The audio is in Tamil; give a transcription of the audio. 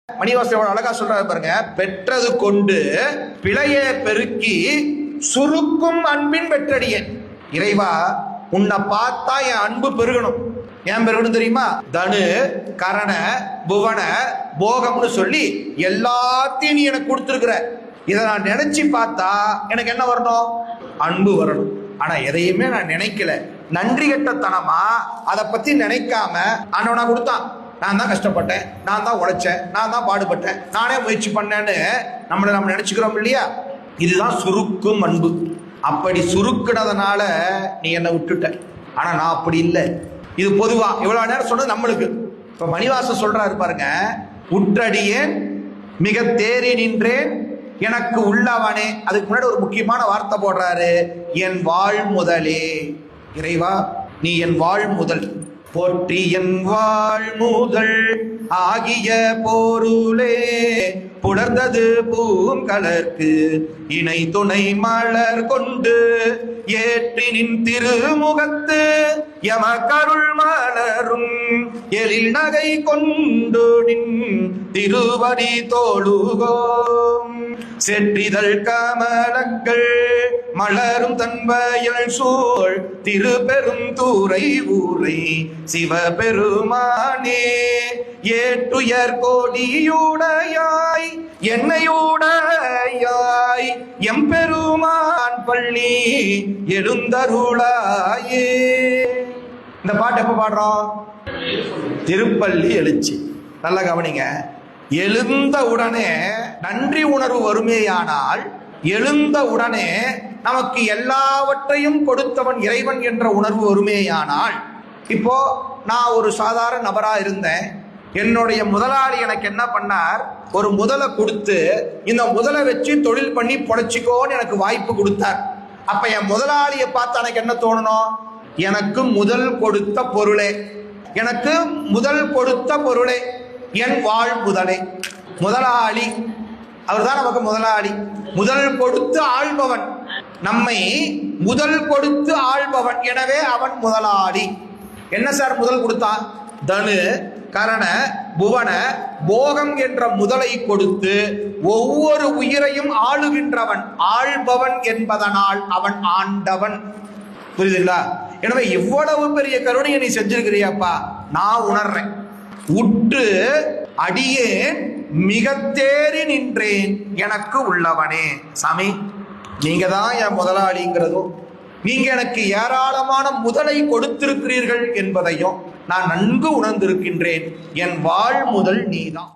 மணிவாசன் அழகா சொல்றாரு பாருங்க, பெற்றது கொண்டு பிழையே பெருக்கி சுருக்கும் அன்பின் பெற்றடியேன். இறைவா, உன்னை பார்த்தா என் அன்பு பெருகணும். ஏன் பெருகணும் தெரியுமா? தனு கரண புவன போகம்னு சொல்லி எல்லாத்தையும் நீ எனக்கு கொடுத்துருக்குற. இதை நான் நினைச்சு பார்த்தா எனக்கு என்ன வரணும்? அன்பு வரணும். ஆனா எதையுமே நான் நினைக்கல. நன்றி கெட்டத்தனமா அதை பத்தி நினைக்காம அண்ணனா கொடுத்தான். நான் தான் கஷ்டப்பட்டேன், நான் தான் உழைச்சேன், நான் தான் பாடுபட்டேன், நானே முயற்சி பண்ணேன்னு நம்ம நினைச்சுக்கிறோம் இல்லையா? இதுதான் சுருக்கும் அன்பு. அப்படி சுருக்குனதுனால நீ என்னை விட்டுட்ட. ஆனா நான் அப்படி இல்லை. இது பொதுவா இவ்வளவு நேரம் சொன்னது நம்மளுக்கு. இப்ப மணிவாசன் சொல்றாரு பாருங்க, உற்றடியேன் மிக தேறி நின்றேன் எனக்கு உள்ளவனே. அதுக்கு முன்னாடி ஒரு முக்கியமான வார்த்தை போடுறாரு, என் வாழ் முதலே. இறைவா, நீ என் வாழ் முதல். போற்றி என் வாழ் முதல் ஆகிய பொருளே புணர்ந்தது பூங்கலர்க்கு இணை துணை மலர் கொண்டு ஏற்றி நின் திருமுகத்து எமக்கருள் மலரும் எழில் நகை கொண்டு நின் திருவடி தோளுகோம். செற்றிதழ் கமலங்கள் மலரும் தன்வயல் சூழ் திருப்பெரும் தூரை ஊரை சிவபெருமானே. ஏற்றுயர் கோடியுடையாய் என்னையுடையாய் எம்பெருமான் பள்ளி எழுந்தருளாயே. இந்த பாட்டு எப்ப பாடுறோம்? திருப்பள்ளி எழுச்சி. நல்ல கவனிங்க. எழுந்த உடனே நன்றி உணர்வு வருமேயானால், எழுந்த உடனே நமக்கு எல்லாவற்றையும் கொடுத்தவன் இறைவன் என்ற உணர்வு வருமேயானால், இப்போ நான் ஒரு சாதாரண நபரா இருந்தேன். என்னுடைய முதலாளி எனக்கு என்ன பண்ணார்? ஒரு முதலை கொடுத்து இந்த முதலை வச்சு தொழில் பண்ணி பொழைச்சிக்கோன்னு எனக்கு வாய்ப்பு கொடுத்தார். அப்ப என் முதலாளியை பார்த்து எனக்கு என்ன தோணணும்? எனக்கு முதல் கொடுத்த பொருளே, எனக்கு முதல் கொடுத்த பொருளே என் வாழ் முதலே. முதலாளி அவர் தான் நமக்கு முதலாளி. முதல் கொடுத்து ஆள்பவன், நம்மை முதல் கொடுத்து ஆள்பவன். எனவே அவன் முதலாளி. என்ன சார் முதல் கொடுத்தான்? தனு கரண புவன போகம் என்ற முதலை கொடுத்து ஒவ்வொரு உயிரையும் ஆளுகின்றவன், ஆள்பவன் என்பதனால் அவன் ஆண்டவன். புரியுதுங்களா? எனவே இவ்வளவு பெரிய கருணையை நீ செஞ்சிருக்கிறியாப்பா, நான் உணர்றேன். உற்று அடியேன் மிக தேறி நின்றேன் எனக்கு உள்ளவனே. சாமி, நீங்க தான் என் முதலாளிங்கிறதும், நீங்க எனக்கு ஏராளமான முதலை கொடுத்திருக்கிறீர்கள் என்பதையும் நான் நன்கு உணர்ந்திருக்கின்றேன். என் வாழ் முதல் நீதான்.